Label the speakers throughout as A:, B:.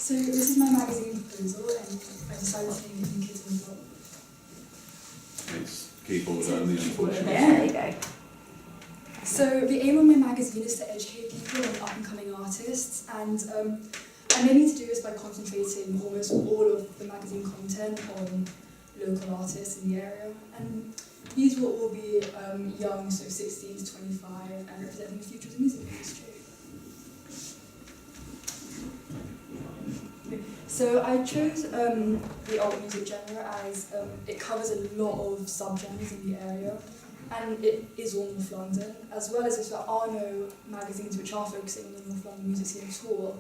A: So this is my magazine proposal, and I decided to name it New Kids on the Block.
B: It's keyboard only, unfortunately.
C: Yeah, there you go.
A: So the aim of my magazine is to educate people on up-and-coming artists, and I'm aiming to do this by concentrating almost all of the magazine content on local artists in the area. And these will all be young, so 16 to 25, and representing the future of the music industry. So I chose the alt music genre as it covers a lot of subgenres in the area, and it is all North London, as well as if there are no magazines which are focusing on the North London music scene at all,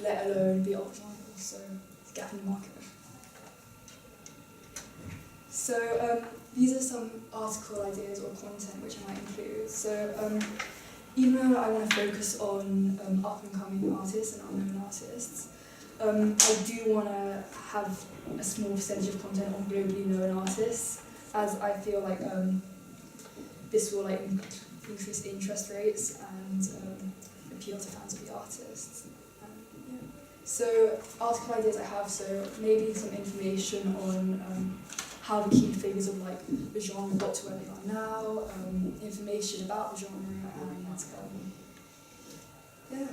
A: let alone the alt genre, so it's a gap in the market. So these are some article ideas or content which I might include. So even though I want to focus on up-and-coming artists and unknown artists, I do want to have a small percentage of content on globally known artists, as I feel like this will increase interest rates and appeal to fans of the artists. Yeah. So article ideas I have, so maybe some information on how the key figures of the genre got to where they are now, information about the genre, and yeah.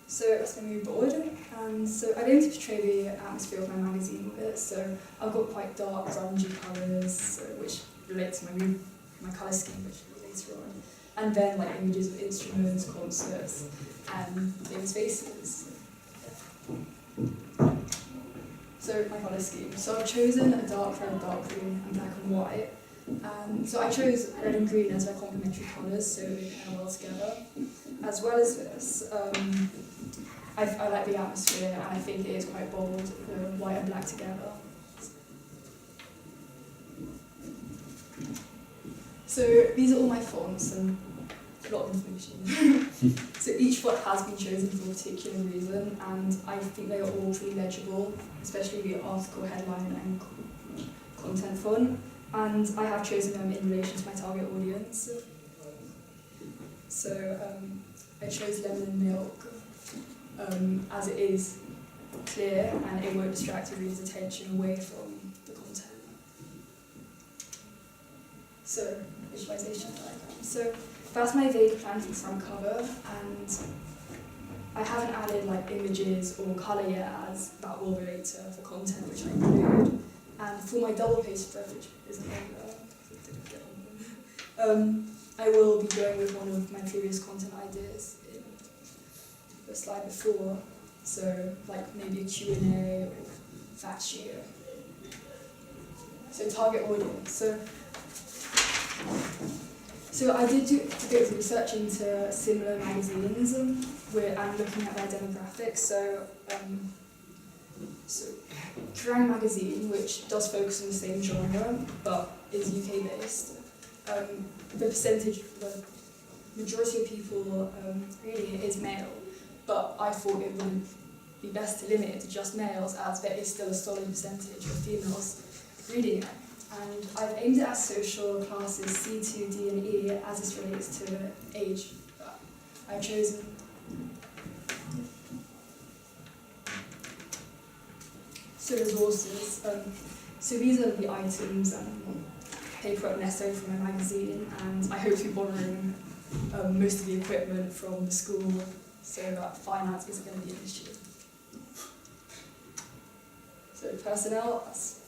A: So let's go move forward. And so I aim to portray the atmosphere of my magazine with it. So I've got quite dark, grungy colours, which relate to my colour scheme, which will be later on. And then images of instruments, concerts, and famous faces. So my colour scheme. So I've chosen a dark red, dark green, and black and white. So I chose red and green as my complementary colours, so they pair well together. As well as this, I like the atmosphere, and I think it is quite bold, white and black together. So these are all my fonts, and a lot of information. So each font has been chosen for a particular reason, and I think they are all pretty legible, especially the article headline and content font. And I have chosen them in relation to my target audience. So I chose lemon and milk as it is clear and it won't distract the reader's attention away from the content. So visualization diagram. So that's my vague plan for the front cover, and I haven't added images or colour yet, as that will relate to the content which I include. And for my double page spread, which isn't on there, I will be going with one of my previous content ideas in the slide before. So maybe a Q&A or fact sheet. So target audience. So I did do a bit of research into similar magazines and looking at their demographics. So Kerrang magazine, which does focus on the same genre but is UK based, the majority of people reading it is male, but I thought it would be best to limit it to just males, as there is still a solid percentage of females reading it. And I've aimed it at social classes C2, D and E as this relates to age. But I've chosen resources. So these are the items and paperwork necessary for my magazine, and I hope to be borrowing most of the equipment from the school, so that finance isn't going to be an issue. So personnel, that's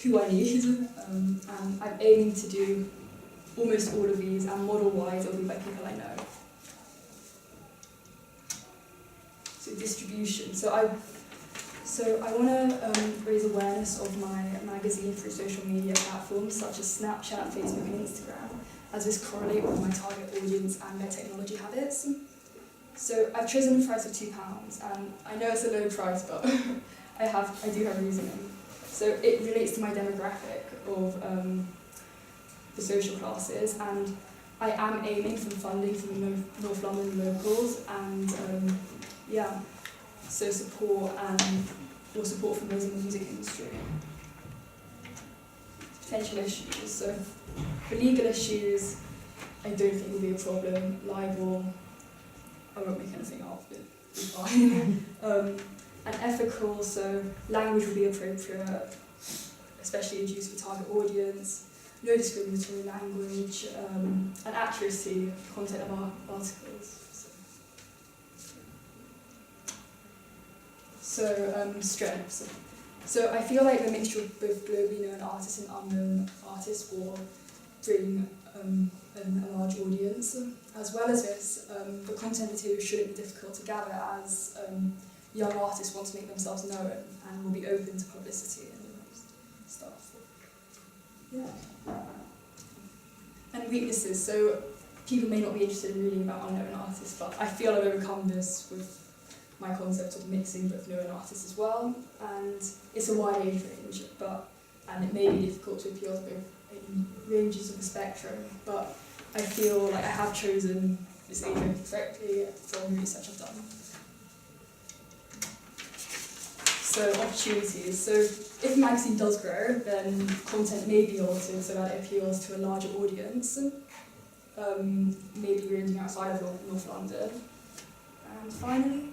A: who I need, and I'm aiming to do almost all of these, and model-wise it'll be by people I know. So distribution. So I want to raise awareness of my magazine through social media platforms such as Snapchat, Facebook and Instagram, as this correlate with my target audience and their technology habits. So I've chosen the price of £2, and I know it's a low price, but I do have reasoning. So it relates to my demographic of the social classes, and I am aiming for funding from the North London locals, and so support from those in the music industry. Potential issues. So for legal issues, I don't think will be a problem. Libel, I won't make anything of it. be fine. And ethical, so language will be appropriate, especially used for target audience, no discriminatory language, and accuracy, content of our articles. So strengths. So I feel like the mixture of both globally known artists and unknown artists will bring a large audience. As well as this, the content material shouldn't be difficult to gather, as young artists want to make themselves known and will be open to publicity and stuff. Yeah. And weaknesses. So people may not be interested in reading about unknown artists, but I feel I've overcome this with my concept of mixing both known artists as well. And it's a wide age range, and it may be difficult to appeal to both ranges of the spectrum, but I feel like I have chosen this age range correctly from the research I've done. So opportunities. So if the magazine does grow, then content may be altered so that it appeals to a larger audience, maybe ranging outside of North London. And finally,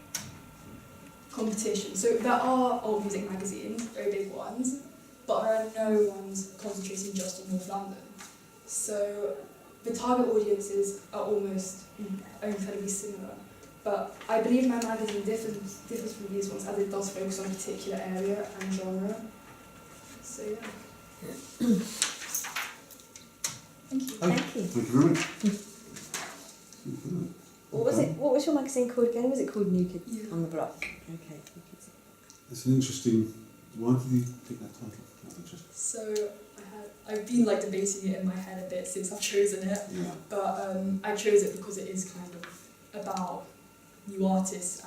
A: competition. So there are old music magazines, very big ones, but there are no ones concentrating just on North London. So the target audiences are almost incredibly similar. But I believe my magazine differs from these ones, as it does focus on a particular area and genre. So yeah. Thank you.
C: Thank you.
B: Thank you very much.
C: What was it? What was your magazine called again? Was it called New Kids
A: Yeah.
C: on the Block? Okay. New Kids.
B: It's an interesting. Why did you pick that title? That's interesting.
A: So I've been like debating it in my head a bit since I've chosen it,
B: Yeah.
A: but I chose it because it is kind of about new artists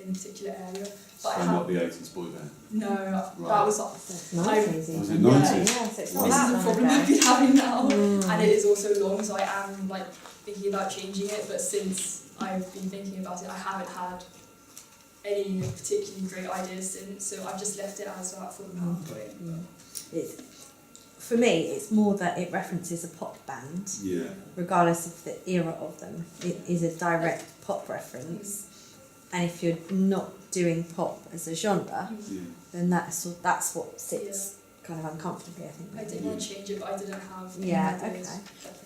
A: in a particular area. But
B: So
A: I
B: not
A: have
B: the 80s boy band.
A: no,
B: Right.
A: that was
C: That's 90s.
B: Was it
C: even.
B: 90s?
C: Yeah, so it's not
A: this
C: that
A: is the
C: long
A: problem
C: ago.
A: I've been having now,
C: Mm.
A: and it is also long, so I am like thinking about changing it. But since I've been thinking about it, I haven't had any particularly great ideas since, so I've just left it as that for the PowerPoint.
C: It's, for me, it's more that it references a pop band,
B: Yeah.
C: regardless of the era of them. It is a direct pop reference, and if you're not doing pop as a genre,
B: Yeah.
C: then that's what sits kind of uncomfortably, I think.
A: I did want to change it, but I didn't have any
C: Yeah,
A: ideas.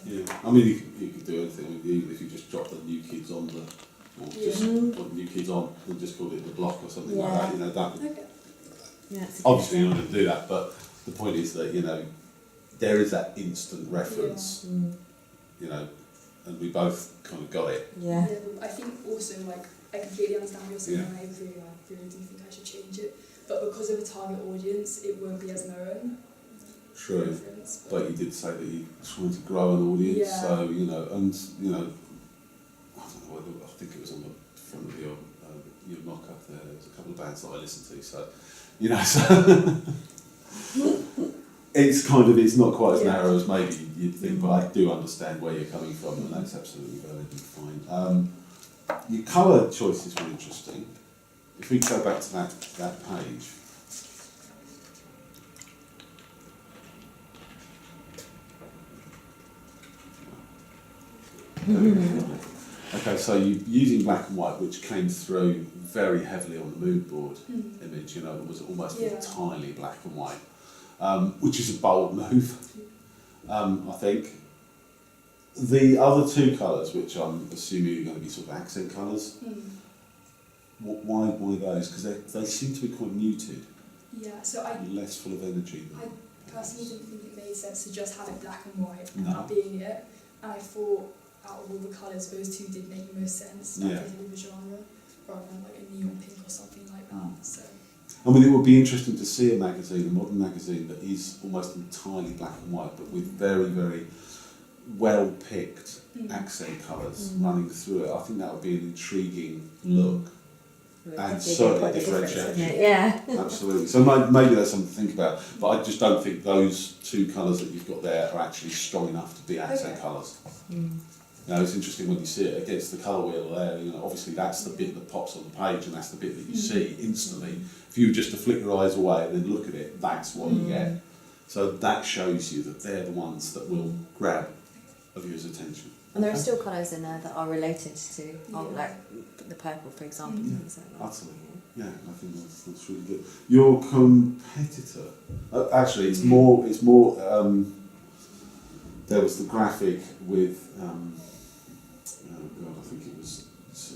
B: Yeah. I mean, you could do anything. I mean, even if you just drop the New Kids on the, or just
C: Yeah.
B: put New Kids on and just called it the Block or something like
C: Yeah.
B: that. You know that.
A: Okay.
C: Yeah, it's a good
B: Obviously,
C: shout.
B: you're not going to do that, but the point is that there is that instant reference. And we both kind of got it.
C: Yeah.
A: I think also like I completely understand what you're saying,
B: Yeah.
A: and I agree. I really do think I should change it, but because of the target audience, it won't be as known.
B: True.
A: Reference,
B: But you did say that you're trying to grow an audience,
A: Yeah.
B: so I don't know whether, I think it was on the front of your mock-up there. There was a couple of bands that I listened to, so it's not quite as
A: Yeah.
B: narrow as maybe you'd think, but I do understand where you're coming from, and that's absolutely valid and fine. Your colour choices were interesting. If we go back to that page. Okay, so you're using black and white, which came through very heavily on the mood board image. It was almost
A: Yeah.
B: entirely black and white, which is a bold move, I think. The other two colours, which I'm assuming are going to be sort of accent colours, why those? Because they seem to be quite muted,
A: Yeah, so I
B: less full of energy.
A: personally didn't think it made sense to just have it black and white and
B: No.
A: that being it. And I thought out of all the colours, those two did make the most sense.
B: Yeah.
A: With the genre, rather than like a neon pink or something like that. So
B: I mean, it would be interesting to see a modern magazine that is almost entirely black and white, but with very, very well-picked accent colours running through it. I think that would be an intriguing look. And certainly
C: quite a difference,
B: differentiation.
C: isn't it? Yeah.
B: Absolutely. So maybe that's something to think about. But I just don't think those two colours that you've got there are actually strong enough to be accent
A: Okay.
B: colours. It's interesting when you see it against the colour wheel there. Obviously that's the bit that pops on the page, and that's the bit that you see instantly. If you were just to flick your eyes away and then look at it, that's what you get. So that shows you that they're the ones that will grab a viewer's attention.
C: And there are still colours in there that are related to, like the purple, for example.
B: Yeah.
C: Things like that.
B: Absolutely. Yeah, I think that's really good. Your competitor, actually, it's more. There was the graphic with, oh God, I think it was to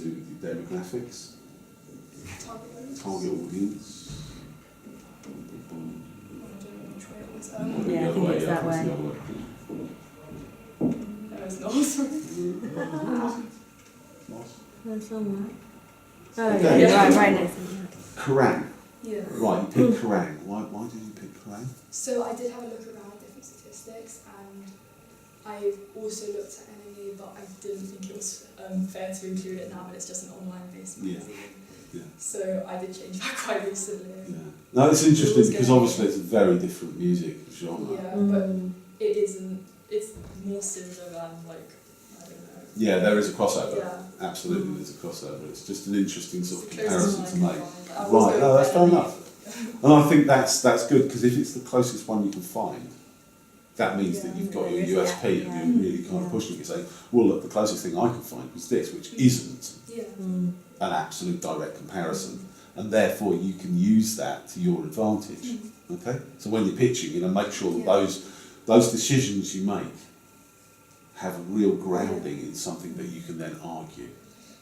B: do with the demographics, target audience.
C: Yeah, I think it's that way.
A: No, it's not. Sorry.
C: No, somewhere. Oh,
B: Okay.
C: yeah, right next to it.
B: Kerrang.
A: Yeah.
B: Right, you picked Kerrang. Why did you pick Kerrang?
A: So I did have a look around different statistics, and I also looked at NME, but I didn't think it was fair to include it now, but it's just an online-based magazine.
B: Yeah.
A: So I did change back quite recently.
B: Yeah. No, it's interesting
A: was
B: because
A: gonna-
B: obviously it's a very different music genre.
A: Yeah, but it isn't. It's more similar than like I don't know.
B: Yeah, there is a crossover.
A: Yeah.
B: Absolutely, there's a crossover. It's just an interesting sort of
A: It's the closest
B: comparison to
A: one I
B: make.
A: can find. I was
B: Right,
A: going
B: no, that's
A: for
B: fair
A: NME.
B: enough. And I think that's good because if it's the closest one you can find, that means that you've got your
C: Yeah.
B: USP and you're really kind of pushing it, saying, well, look, the closest thing I can find was this, which isn't
A: Yeah.
B: an absolute direct comparison, and therefore you can use that to your advantage. Okay, so when you're pitching, make sure that those decisions you make have a real grounding in something that you can then argue.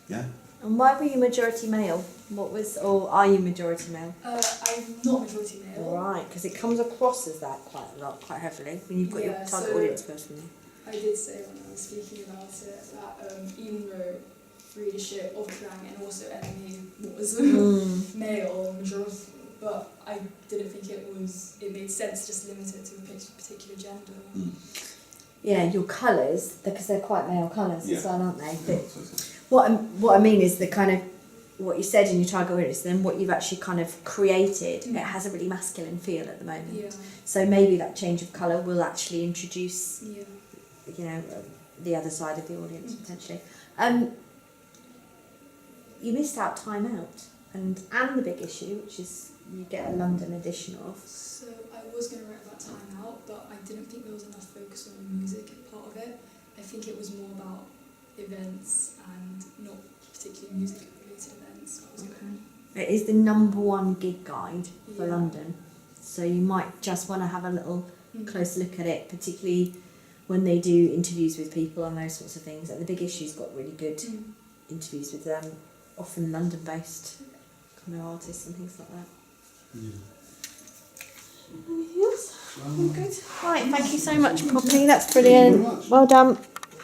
B: Yeah.
C: And why were you majority male? Or are you majority male?
A: I'm not majority male.
C: Right, because it comes across as that quite a lot, quite heavily, when you've got your
A: Yeah,
C: target
A: so-
C: audience personally.
A: I did say when I was speaking about it that even though readership of Kerrang and also NME was male majority, but I didn't think it made sense just to limit it to a particular gender.
C: Yeah, your colours, because they're quite male colours
B: Yeah.
C: as well, aren't they? But
B: So-
C: what I mean is the kind of what you said in your target audience, then what you've actually kind of created, it has a really masculine feel at the moment.
A: Yeah,
C: So maybe that change of colour will actually introduce,
A: yeah.
C: the other side of the audience potentially. You missed out Time Out and the big issue, which is you get a London edition of.
A: So I was going to write about Time Out, but I didn't think there was enough focus on the music part of it. I think it was more about events and not particularly music related events. I was going.
C: It is the #1 gig guide for
A: Yeah.
C: London, so you might just want to have a little close look at it, particularly when they do interviews with people and those sorts of things. And the big issue's got really good interviews with them, often London-based kind of artists and things like that. Anything else? Good. Right, thank you so much, Poppy. That's brilliant.
B: Thank you very much.
C: Well done.